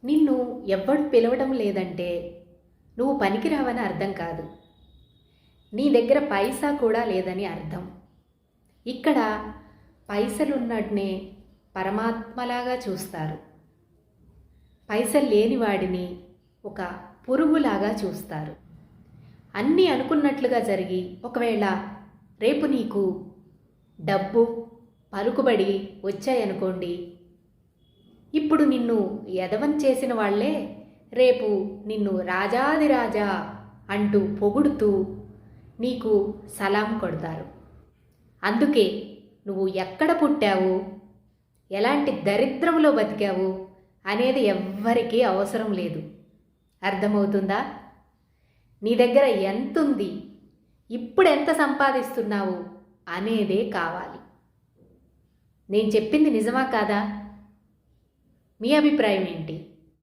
నిన్ను ఎవ్వడు పిలవడం లేదంటే నువ్వు పనికిరావని అర్థం కాదు. నీ దగ్గర పైసా కూడా లేదని అర్థం. ఇక్కడ పైసలున్నట్నే పరమాత్మలాగా చూస్తారు. పైసలు లేని వాడిని ఒక పురుగులాగా చూస్తారు. అన్నీ అనుకున్నట్లుగా జరిగి ఒకవేళ రేపు నీకు డబ్బు పలుకుబడి వచ్చాయనుకోండి, ఇప్పుడు నిన్ను ఎదవని చేసిన వాళ్లే రేపు నిన్ను రాజాదిరాజా అంటూ పొగుడుతూ నీకు సలాం కొడతారు. అందుకే నువ్వు ఎక్కడ పుట్టావు, ఎలాంటి దరిద్రంలో బతికావు అనేది ఎవ్వరికీ అవసరం లేదు. అర్థమవుతుందా? నీ దగ్గర ఎంతుంది, ఇప్పుడు ఎంత సంపాదిస్తున్నావు అనేదే కావాలి. నేను చెప్పింది నిజమా కాదా? మీ అభిప్రాయం ఏంటి?